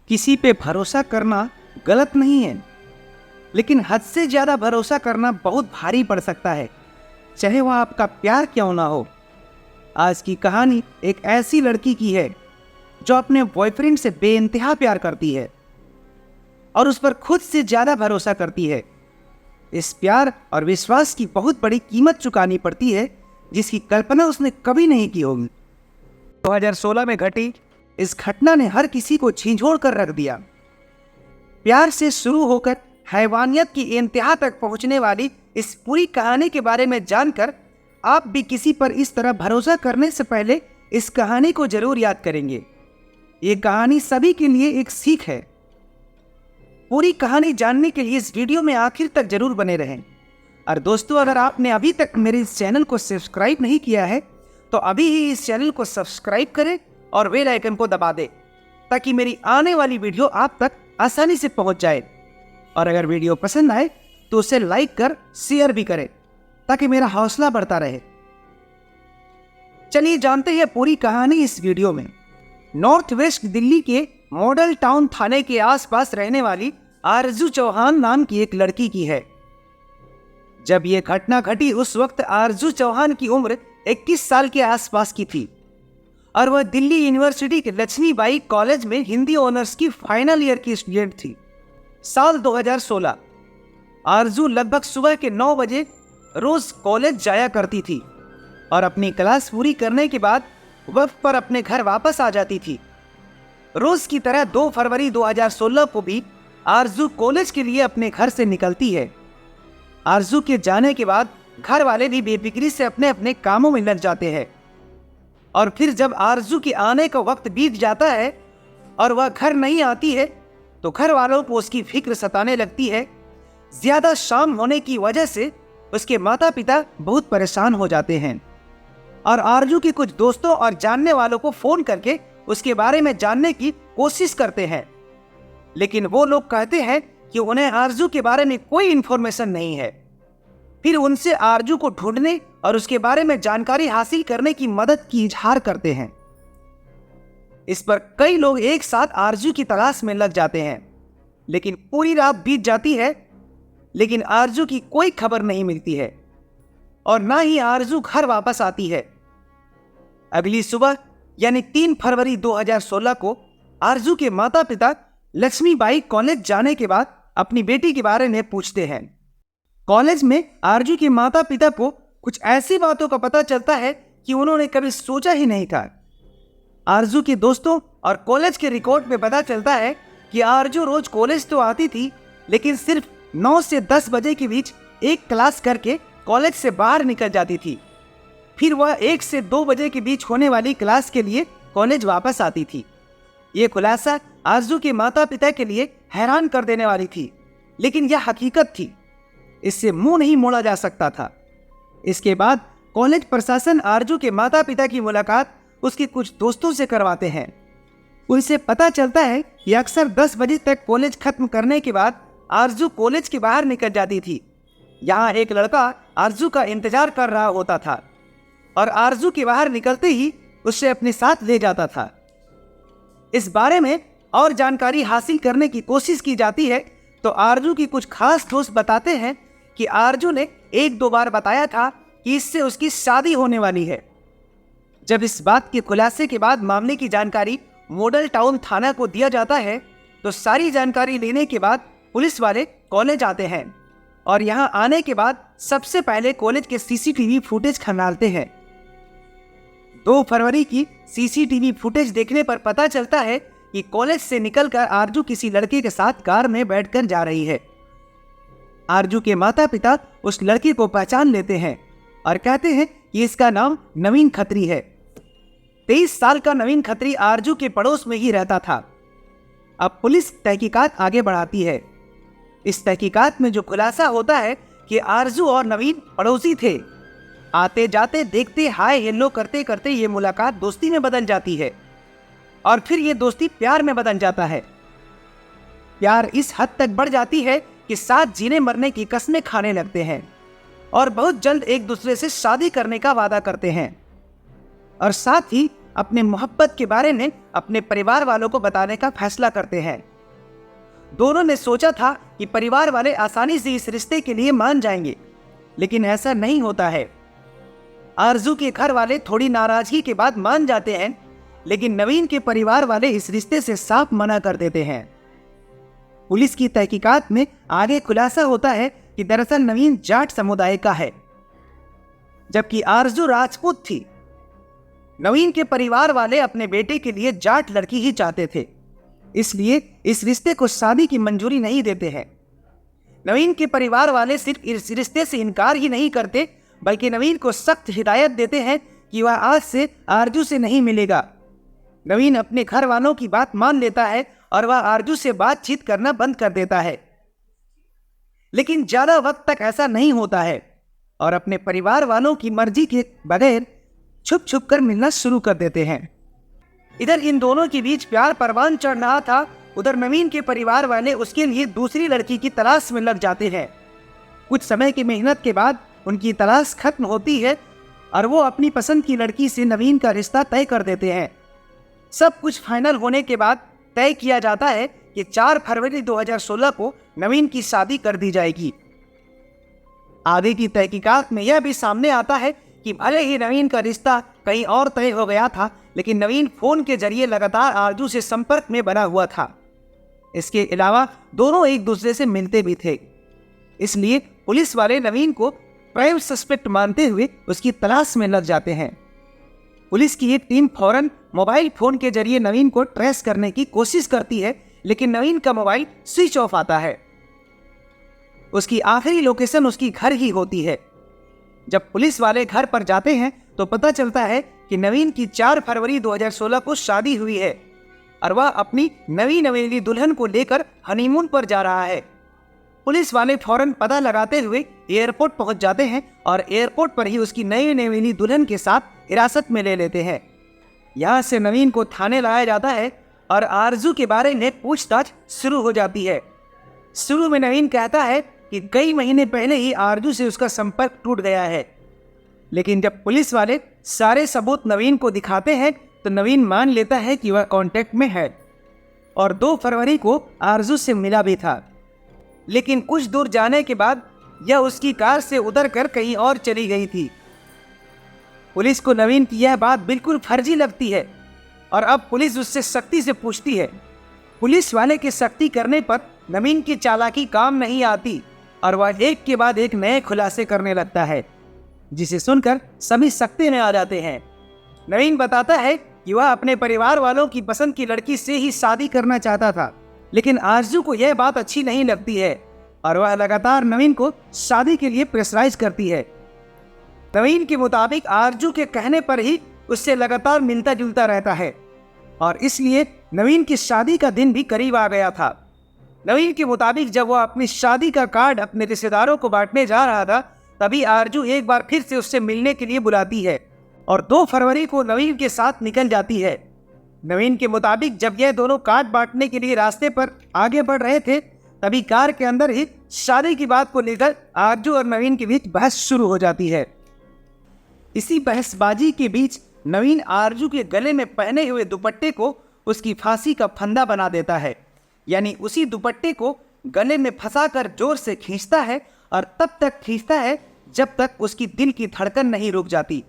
किसी पे भरोसा करना गलत नहीं है, लेकिन हद से ज़्यादा भरोसा करना बहुत भारी पड़ सकता है, चाहे वह आपका प्यार क्यों ना हो। आज की कहानी एक ऐसी लड़की की है जो अपने बॉयफ्रेंड से बेइंतहा प्यार करती है और उस पर खुद से ज़्यादा भरोसा करती है। इस प्यार और विश्वास की बहुत बड़ी कीमत चुकानी पड़ती है, जिसकी कल्पना उसने कभी नहीं की होगी। 2016 में घटी इस घटना ने हर किसी को झिझोड़ कर रख दिया। प्यार से शुरू होकर हैवानियत की इंतहा तक पहुंचने वाली इस पूरी कहानी के बारे में जानकर आप भी किसी पर इस तरह भरोसा करने से पहले इस कहानी को जरूर याद करेंगे। ये कहानी सभी के लिए एक सीख है। पूरी कहानी जानने के लिए इस वीडियो में आखिर तक जरूर बने रहें। और दोस्तों, अगर आपने अभी तक मेरे इस चैनल को सब्सक्राइब नहीं किया है तो अभी ही इस चैनल को सब्सक्राइब करें और बेल आइकन को दबा दें, ताकि मेरी आने वाली वीडियो आप तक आसानी से पहुंच जाए। और अगर वीडियो पसंद आए तो उसे लाइक कर शेयर भी करें, ताकि मेरा हौसला बढ़ता रहे। चलिए जानते हैं पूरी कहानी इस वीडियो में। नॉर्थ वेस्ट दिल्ली के मॉडल टाउन थाने के आसपास रहने वाली आरजू चौहान नाम की एक लड़की की है। जब यह घटना घटी उस वक्त आरजू चौहान की उम्र 21 साल के आसपास की थी और वह दिल्ली यूनिवर्सिटी के लक्ष्मीबाई कॉलेज में हिंदी ऑनर्स की फाइनल ईयर की स्टूडेंट थी। साल 2016। आरजू लगभग सुबह के 9 बजे रोज कॉलेज जाया करती थी और अपनी क्लास पूरी करने के बाद वक्त पर अपने घर वापस आ जाती थी। रोज की तरह 2 फरवरी 2016 को भी आरजू कॉलेज के लिए अपने घर से निकलती है। आरजू के जाने के बाद घर वाले भी बेफिक्री से अपने अपने कामों में लग जाते हैं और फिर जब आरजू के आने का वक्त बीत जाता है और वह घर नहीं आती है तो घर वालों को उसकी फिक्र सताने लगती है। ज्यादा शाम होने की वजह से उसके माता पिता बहुत परेशान हो जाते हैं और आरजू के कुछ दोस्तों और जानने वालों को फोन करके उसके बारे में जानने की कोशिश करते हैं, लेकिन वो लोग कहते हैं कि उन्हें आरजू के बारे में कोई इंफॉर्मेशन नहीं है। फिर उनसे आरजू को ढूंढने और उसके बारे में जानकारी हासिल करने की मदद की इजहार करते हैं। इस पर कई लोग एक साथ आरजू की तलाश में लग जाते हैं, लेकिन पूरी रात बीत जाती है, लेकिन आरजू की कोई खबर नहीं मिलती है और ना ही आरजू घर वापस आती है। अगली सुबह यानी 3 फरवरी 2016 को आरजू के माता पिता लक्ष्मीबाई कॉलेज जाने के बाद अपनी बेटी के बारे में पूछते हैं। कॉलेज में आरजू के माता पिता को कुछ ऐसी बातों का पता चलता है कि उन्होंने कभी सोचा ही नहीं था। आरजू के दोस्तों और कॉलेज के रिकॉर्ड में पता चलता है कि आरजू रोज कॉलेज तो आती थी, लेकिन सिर्फ 9 से 10 बजे के बीच एक क्लास करके कॉलेज से बाहर निकल जाती थी। फिर वह 1 से 2 बजे के बीच होने वाली क्लास के लिए कॉलेज वापस आती थी। ये खुलासा आरजू के माता पिता के लिए हैरान कर देने वाली थी, लेकिन यह हकीकत थी, इससे मुंह नहीं मोड़ा जा सकता था। इसके बाद कॉलेज प्रशासन आरजू के माता पिता की मुलाकात उसके कुछ दोस्तों से करवाते हैं। उनसे पता चलता है कि अक्सर 10 बजे तक कॉलेज खत्म करने के बाद आरजू कॉलेज के बाहर निकल जाती थी। यहाँ एक लड़का आरजू का इंतजार कर रहा होता था और आरजू के बाहर निकलते ही उसे अपने साथ ले जाता था। इस बारे में और जानकारी हासिल करने की कोशिश की जाती है तो आरजू की कुछ खास दोस्त बताते हैं कि आरजू ने 1-2 बार बताया था कि इससे उसकी शादी होने वाली है। जब इस बात के खुलासे के बाद मामले की जानकारी मॉडल टाउन थाना को दिया जाता है तो सारी जानकारी लेने के बाद पुलिस वाले कॉलेज आते हैं और यहां आने के बाद सबसे पहले कॉलेज के सीसीटीवी फुटेज खंगालते हैं। 2 फरवरी की सीसीटीवी फुटेज देखने पर पता चलता है कि कॉलेज से निकलकर आरजू किसी लड़के के साथ कार में बैठकर जा रही है। आरजू के माता पिता उस लड़के को पहचान लेते हैं और कहते हैं कि इसका नाम नवीन खत्री है। 23 साल का नवीन खत्री आरजू के पड़ोस में ही रहता था। अब पुलिस तहकीकात आगे बढ़ाती है। इस तहकीकात में जो खुलासा होता है कि आरजू और नवीन पड़ोसी थे। आते जाते देखते हाय हेलो करते करते ये मुलाकात दोस्ती में बदल जाती है और फिर ये दोस्ती प्यार में बदल जाता है। प्यार इस हद तक बढ़ जाती है कि साथ जीने मरने की कस्में खाने लगते हैं और बहुत जल्द एक दूसरे से शादी करने का वादा करते हैं। और साथ ही अपने मोहब्बत के बारे में अपने परिवार वालों को बताने का फैसला करते हैं। दोनों ने सोचा था कि परिवार वाले आसानी से इस रिश्ते के लिए मान जाएंगे, लेकिन ऐसा नहीं होता है। आरजू के घर वाले थोड़ी नाराजगी के बाद मान जाते हैं, लेकिन नवीन के परिवार वाले इस रिश्ते से साफ मना कर देते हैं। पुलिस की तहकीकात में आगे खुलासा होता है कि दरअसल नवीन जाट समुदाय का है, जबकि आरजू राजपूत थी। नवीन के परिवार वाले अपने बेटे के लिए जाट लड़की ही चाहते थे, इसलिए इस रिश्ते को शादी की मंजूरी नहीं देते हैं। नवीन के परिवार वाले सिर्फ इस रिश्ते से इनकार ही नहीं करते, बल्कि नवीन को सख्त हिदायत देते हैं कि वह आज से आरजू से नहीं मिलेगा। नवीन अपने घर वालों की बात मान लेता है और वह आरजू से बातचीत करना बंद कर देता है। लेकिन ज्यादा वक्त तक ऐसा नहीं होता है और अपने परिवार वालों की मर्जी के बगैर छुप छुप कर मिलना शुरू कर देते हैं। इधर इन दोनों के बीच प्यार परवान चढ़ रहा था, उधर नवीन के परिवार वाले उसके लिए दूसरी लड़की की तलाश में लग जाते हैं। कुछ समय की मेहनत के बाद उनकी तलाश खत्म होती है और वो अपनी पसंद की लड़की से नवीन का रिश्ता तय कर देते हैं। सब कुछ फाइनल होने के बाद तय किया जाता है कि 4 फरवरी 2016 को नवीन की शादी कर दी जाएगी। आगे की तहकीकात में यह भी सामने आता है कि भले ही नवीन का रिश्ता कहीं और तय हो गया था, लेकिन नवीन फोन के जरिए लगातार आरजू से संपर्क में बना हुआ था। इसके अलावा दोनों एक दूसरे से मिलते भी थे, इसलिए पुलिस वाले नवीन को प्राइम सस्पेक्ट मानते हुए उसकी तलाश में लग जाते हैं। पुलिस की एक टीम फौरन मोबाइल फोन के जरिए नवीन को ट्रेस करने की कोशिश करती है, लेकिन नवीन का मोबाइल स्विच ऑफ आता है। उसकी आखिरी लोकेशन उसकी घर ही होती है। जब पुलिस वाले घर पर जाते हैं तो पता चलता है कि नवीन की 4 फरवरी 2016 को शादी हुई है और वह अपनी नवी नवेली दुल्हन को लेकर हनीमून पर जा रहा है। पुलिस वाले फौरन पता लगाते हुए एयरपोर्ट पहुंच जाते हैं और एयरपोर्ट पर ही उसकी नई नवेली दुल्हन के साथ हिरासत में ले लेते हैं। यहाँ से नवीन को थाने लाया जाता है और आरजू के बारे में पूछताछ शुरू हो जाती है। शुरू में नवीन कहता है कि कई महीने पहले ही आरजू से उसका संपर्क टूट गया है, लेकिन जब पुलिस वाले सारे सबूत नवीन को दिखाते हैं तो नवीन मान लेता है कि वह कांटेक्ट में है और 2 फरवरी को आरजू से मिला भी था। लेकिन कुछ दूर जाने के बाद यह उसकी कार से उतरकर कहीं और चली गई थी। पुलिस को नवीन की यह बात बिल्कुल फर्जी लगती है और अब पुलिस उससे सख्ती से पूछती है। पुलिस वाले के सख्ती करने पर नवीन की चालाकी काम नहीं आती और वह एक के बाद एक नए खुलासे करने लगता है, जिसे सुनकर सभी सख्ते में आ जाते हैं। नवीन बताता है कि वह अपने परिवार वालों की पसंद की लड़की से ही शादी करना चाहता था, लेकिन आरजू को यह बात अच्छी नहीं लगती है और वह लगातार नवीन को शादी के लिए प्रेशराइज करती है। नवीन के मुताबिक आरजू के कहने पर ही उससे लगातार मिलता जुलता रहता है और इसलिए नवीन की शादी का दिन भी करीब आ गया था। नवीन के मुताबिक जब वह अपनी शादी का कार्ड अपने रिश्तेदारों को बांटने जा रहा था, तभी आरजू एक बार फिर से उससे मिलने के लिए बुलाती है और 2 फरवरी को नवीन के साथ निकल जाती है। नवीन के मुताबिक जब यह दोनों कार्ड बांटने के लिए रास्ते पर आगे बढ़ रहे थे, तभी कार के अंदर ही शादी की बात को लेकर आरजू और नवीन के बीच बहस शुरू हो जाती है। इसी बहसबाजी के बीच नवीन आरजू के गले में पहने हुए दुपट्टे को उसकी फांसी का फंदा बना देता है, यानी उसी दुपट्टे को गले में फंसाकर जोर से खींचता है और तब तक खींचता है जब तक उसकी दिल की धड़कन नहीं रुक जाती।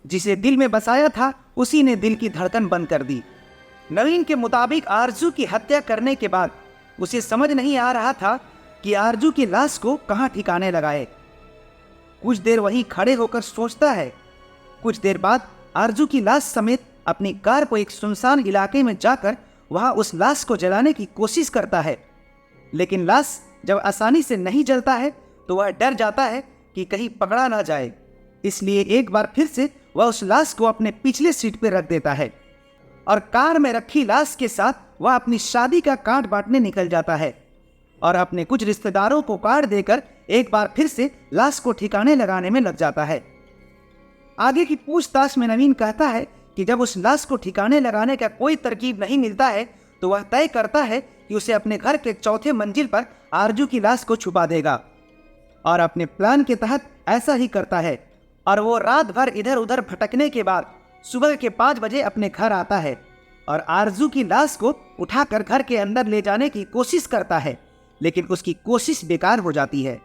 जिसे दिल में बसाया था उसी ने दिल की धड़कन बंद कर दी। नवीन के मुताबिक आरजू की हत्या करने के बाद उसे समझ नहीं आ रहा था कि आरजू की लाश को कहाँ ठिकाने लगाए। कुछ देर वहीं खड़े होकर सोचता है। कुछ देर बाद आरजू की लाश समेत अपनी कार को एक सुनसान इलाके में जाकर वहां उस लाश को जलाने की कोशिश करता है, लेकिन लाश जब आसानी से नहीं जलता है तो वह डर जाता है कि कहीं पकड़ा ना जाए, इसलिए एक बार फिर से वह उस लाश को अपने पिछले सीट पर रख देता है और कार में रखी लाश के साथ वह अपनी शादी का कार्ड बांटने निकल जाता है और अपने कुछ रिश्तेदारों को कार्ड देकर एक बार फिर से लाश को ठिकाने लगाने में लग जाता है। आगे की पूछताछ में नवीन कहता है कि जब उस लाश को ठिकाने लगाने का कोई तरकीब नहीं मिलता है तो वह तय करता है कि उसे अपने घर के 4थे मंजिल पर आरजू की लाश को छुपा देगा और अपने प्लान के तहत ऐसा ही करता है और वो रात भर इधर उधर भटकने के बाद सुबह के 5 बजे अपने घर आता है और आरजू की लाश को उठाकर घर के अंदर ले जाने की कोशिश करता है, लेकिन उसकी कोशिश बेकार हो जाती है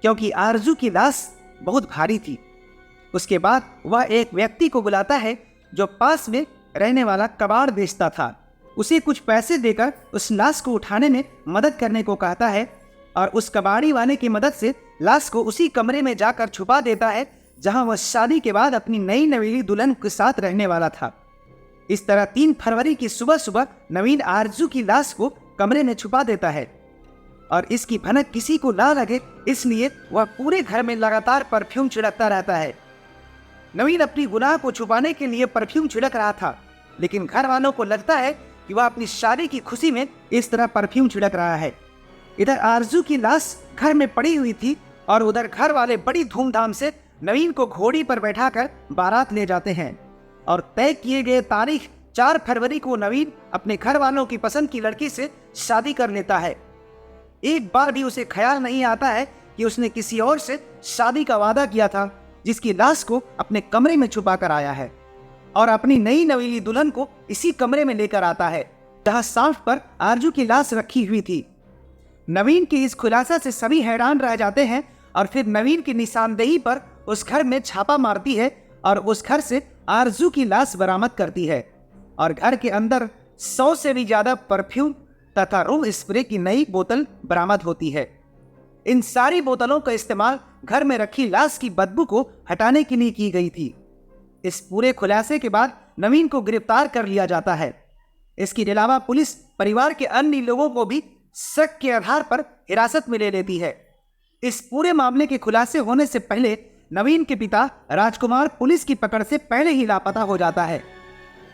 क्योंकि आरजू की लाश बहुत भारी थी। उसके बाद वह एक व्यक्ति को बुलाता है जो पास में रहने वाला कबाड़ बेचता था। उसे कुछ पैसे देकर उस लाश को उठाने में मदद करने को कहता है और उस कबाड़ी वाले की मदद से लाश को उसी कमरे में जाकर छुपा देता है जहां वह शादी के बाद अपनी नई नवेली दुल्हन के साथ रहने वाला था। इस तरह 3 फरवरी की सुबह सुबह नवीन आरजू की लाश को कमरे में छुपा देता है और इसकी भनक किसी को ना लगे इसलिए वह पूरे घर में लगातार परफ्यूम छिड़कता रहता है। नवीन अपनी गुनाह को छुपाने के लिए परफ्यूम छिड़क रहा था, लेकिन घर वालों को लगता है कि वह अपनी शादी की खुशी में इस तरह परफ्यूम छिड़क रहा है। इधर आरजू की लाश घर में पड़ी हुई थी और उधर घर वाले बड़ी धूमधाम से नवीन को घोड़ी पर बैठाकर बारात ले जाते हैं और तय किए गए तारीख 4 फरवरी को नवीन अपने घर वालों की पसंद की लड़की से शादी कर लेता है। एक बार भी उसे ख्याल नहीं आता है कि उसने किसी और से शादी का वादा किया था जिसकी लाश को अपने कमरे में छुपा कर आया है और अपनी नई नवेली दुल्हन को इसी कमरे में लेकर आता है जहां सांप पर आरजू की लाश रखी हुई थी। नवीन के इस खुलासा से सभी हैरान रह जाते हैं और फिर नवीन की निशानदेही पर उस घर में छापा मारती है और उस घर से आरजू की लाश बरामद करती है और घर के अंदर 100 से भी ज्यादा परफ्यूम तथा रूम स्प्रे की नई बोतल बरामद होती है। इन सारी बोतलों का इस्तेमाल घर में रखी लाश की बदबू को हटाने के लिए की गई थी। इस पूरे खुलासे के बाद नवीन को गिरफ्तार कर लिया जाता है। इसके अलावा पुलिस परिवार के अन्य लोगों को भी शक के आधार पर हिरासत में ले लेती है। इस पूरे मामले के खुलासे होने से पहले नवीन के पिता राजकुमार पुलिस की पकड़ से पहले ही लापता हो जाता है।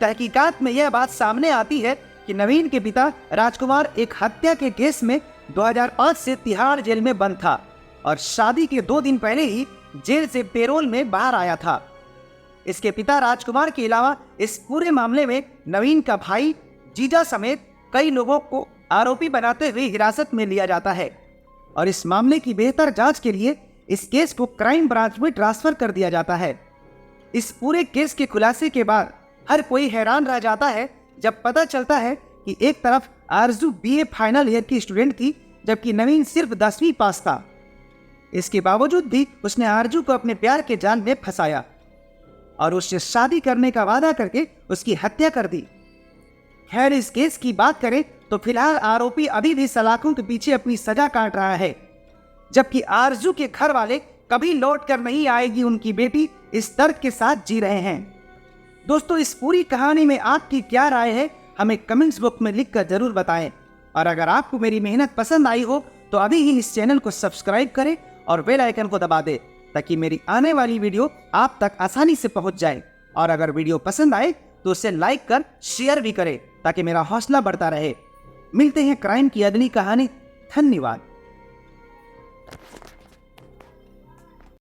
तहकीकात में यह बात सामने आती है कि नवीन के पिता राजकुमार एक हत्या के केस में 2005 से तिहाड़ जेल में बंद था और शादी के 2 दिन पहले ही जेल से पेरोल में बाहर आया था। इसके पिता राजकुमार के अलावा इस पूरे मामले में नवीन का भाई जीजा समेत कई लोगों को आरोपी बनाते हुए हिरासत में लिया जाता है और इस मामले की बेहतर जांच के लिए इस केस को क्राइम ब्रांच में ट्रांसफर कर दिया जाता है। इस पूरे केस के खुलासे के बाद हर कोई हैरान रह जाता है जब पता चलता है कि एक तरफ आरजू BA फाइनल ईयर की स्टूडेंट थी जबकि नवीन सिर्फ 10वीं पास था। इसके बावजूद भी उसने आरजू को अपने प्यार के जाल में फंसाया और उससे शादी करने का वादा करके उसकी हत्या कर दी। खैर, इस केस की बात करें तो फिलहाल आरोपी अभी भी सलाखों के पीछे अपनी सजा काट रहा है, जबकि आरजू के घर वाले कभी लौट कर नहीं आएगी उनकी बेटी इस दर्द के साथ जी रहे हैं। दोस्तों, इस पूरी कहानी में आपकी क्या राय है हमें कमेंट्स बॉक्स में लिखकर जरूर बताएं और अगर आपको मेरी मेहनत पसंद आई हो तो अभी ही इस चैनल को सब्सक्राइब करें और बेल आइकन को दबा दें ताकि मेरी आने वाली वीडियो आप तक आसानी से पहुंच जाए। और अगर वीडियो पसंद आए तो उसे लाइक कर शेयर भी करें ताकि मेरा हौसला बढ़ता रहे। मिलते हैं क्राइम की अगली कहानी। धन्यवाद।